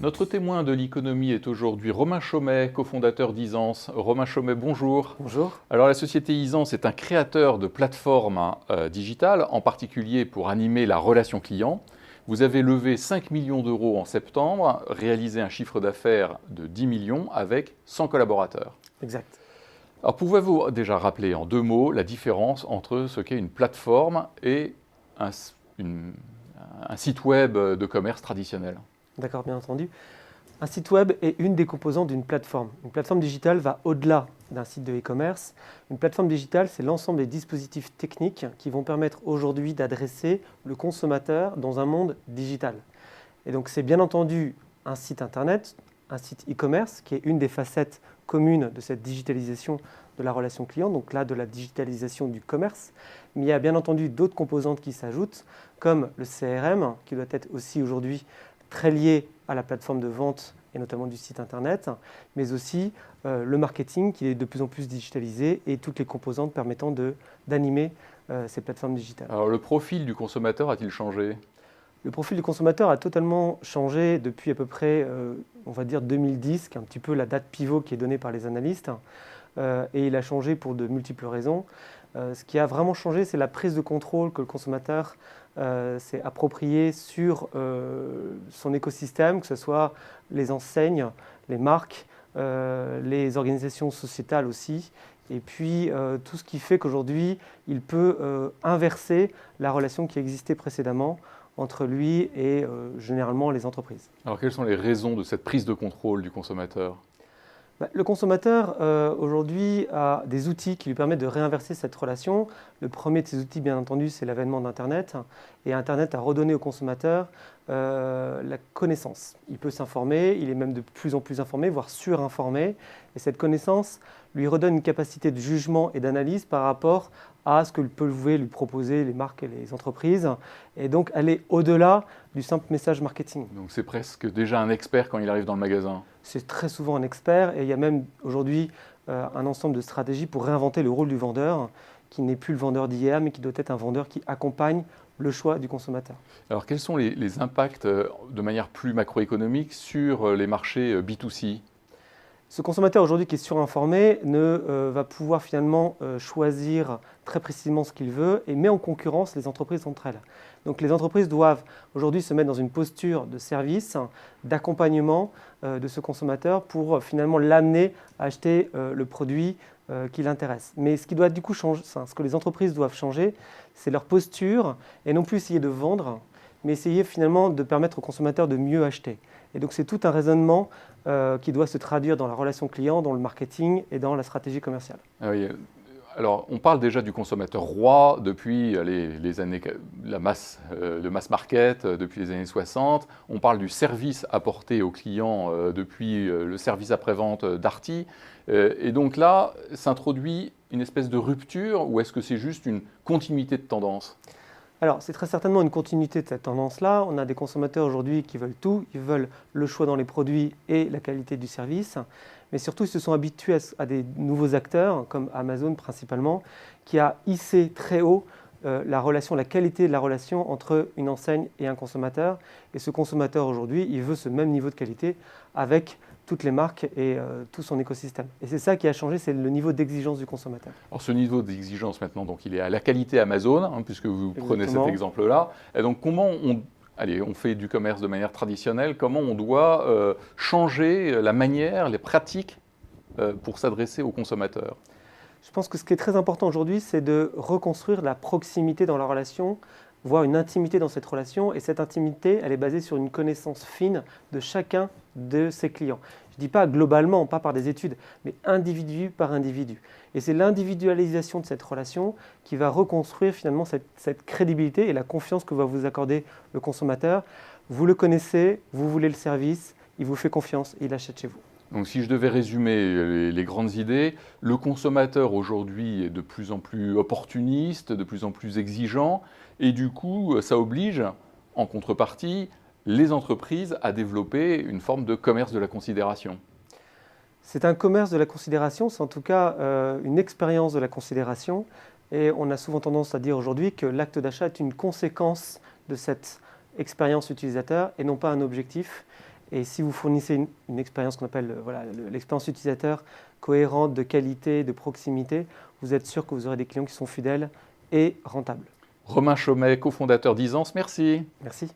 Notre témoin de l'économie est aujourd'hui Romain Chaumet, cofondateur d'Isance. Romain Chaumet, bonjour. Bonjour. Alors la société Isance est un créateur de plateformes digitales, en particulier pour animer la relation client. Vous avez levé 5 millions d'euros en septembre, réalisé un chiffre d'affaires de 10 millions avec 100 collaborateurs. Exact. Alors pouvez-vous déjà rappeler en deux mots la différence entre ce qu'est une plateforme et un site web de commerce traditionnel? D'accord, bien entendu. Un site web est une des composantes d'une plateforme. Une plateforme digitale va au-delà d'un site de e-commerce. Une plateforme digitale, c'est l'ensemble des dispositifs techniques qui vont permettre aujourd'hui d'adresser le consommateur dans un monde digital. Et donc c'est bien entendu un site internet, un site e-commerce qui est une des facettes communes de cette digitalisation de la relation client, donc là de la digitalisation du commerce. Mais il y a bien entendu d'autres composantes qui s'ajoutent, comme le CRM, qui doit être aussi aujourd'hui très lié à la plateforme de vente et notamment du site internet, mais aussi le marketing qui est de plus en plus digitalisé et toutes les composantes permettant d'animer ces plateformes digitales. Alors le profil du consommateur a-t-il changé? Le profil du consommateur a totalement changé depuis à peu près, on va dire 2010, qui est un petit peu la date pivot qui est donnée par les analystes, et il a changé pour de multiples raisons. Ce qui a vraiment changé, c'est la prise de contrôle que le consommateur s'est approprié sur son écosystème, que ce soit les enseignes, les marques, les organisations sociétales aussi, et puis tout ce qui fait qu'aujourd'hui, il peut inverser la relation qui existait précédemment entre lui et généralement les entreprises. Alors quelles sont les raisons de cette prise de contrôle du consommateur? Le consommateur, aujourd'hui, a des outils qui lui permettent de réinverser cette relation. Le premier de ces outils, bien entendu, c'est l'avènement d'Internet. Et Internet a redonné au consommateur la connaissance. Il peut s'informer, il est même de plus en plus informé, voire surinformé. Et cette connaissance lui redonne une capacité de jugement et d'analyse par rapport à ce que pouvaient lui proposer les marques et les entreprises. Et donc, aller au-delà du simple message marketing. Donc c'est presque déjà un expert quand il arrive dans le magasin. C'est très souvent un expert et il y a même aujourd'hui un ensemble de stratégies pour réinventer le rôle du vendeur, qui n'est plus le vendeur d'hier, mais qui doit être un vendeur qui accompagne le choix du consommateur. Alors quels sont les impacts de manière plus macroéconomique sur les marchés B2C? Ce consommateur aujourd'hui qui est surinformé va pouvoir finalement choisir très précisément ce qu'il veut et met en concurrence les entreprises entre elles. Donc les entreprises doivent aujourd'hui se mettre dans une posture de service, d'accompagnement de ce consommateur pour finalement l'amener à acheter le produit qui l'intéresse. Mais ce qui doit du coup changer, ce que les entreprises doivent changer, c'est leur posture et non plus essayer de vendre, mais essayer finalement de permettre au consommateur de mieux acheter. Et donc c'est tout un raisonnement qui doit se traduire dans la relation client, dans le marketing et dans la stratégie commerciale. Ah oui. Alors on parle déjà du consommateur roi depuis les années, le mass market depuis les années 60. On parle du service apporté aux clients depuis le service après-vente Darty. Et donc là, s'introduit une espèce de rupture ou est-ce que c'est juste une continuité de tendance? Alors, c'est très certainement une continuité de cette tendance-là. On a des consommateurs aujourd'hui qui veulent tout. Ils veulent le choix dans les produits et la qualité du service. Mais surtout, ils se sont habitués à des nouveaux acteurs, comme Amazon principalement, qui a hissé très haut la qualité de la relation entre une enseigne et un consommateur. Et ce consommateur aujourd'hui, il veut ce même niveau de qualité avec toutes les marques et tout son écosystème. Et c'est ça qui a changé, c'est le niveau d'exigence du consommateur. Alors ce niveau d'exigence maintenant, donc il est à la qualité Amazon, puisque vous prenez cet Exactement. exemple-là. Et donc comment on fait du commerce de manière traditionnelle, comment on doit changer la manière, les pratiques pour s'adresser aux consommateurs? Je pense que ce qui est très important aujourd'hui, c'est de reconstruire la proximité dans la relation, voire une intimité dans cette relation. Et cette intimité, elle est basée sur une connaissance fine de chacun de ses clients. Je ne dis pas globalement, pas par des études, mais individu par individu. Et c'est l'individualisation de cette relation qui va reconstruire finalement cette crédibilité et la confiance que va vous accorder le consommateur. Vous le connaissez, vous voulez le service, il vous fait confiance et il achète chez vous. Donc si je devais résumer les grandes idées, le consommateur aujourd'hui est de plus en plus opportuniste, de plus en plus exigeant, et du coup ça oblige, en contrepartie, les entreprises à développer une forme de commerce de la considération. C'est un commerce de la considération, c'est en tout cas une expérience de la considération. Et on a souvent tendance à dire aujourd'hui que l'acte d'achat est une conséquence de cette expérience utilisateur et non pas un objectif. Et si vous fournissez une expérience qu'on appelle l'expérience utilisateur cohérente, de qualité, de proximité, vous êtes sûr que vous aurez des clients qui sont fidèles et rentables. Romain Chaumet, cofondateur d'Izance, merci. Merci.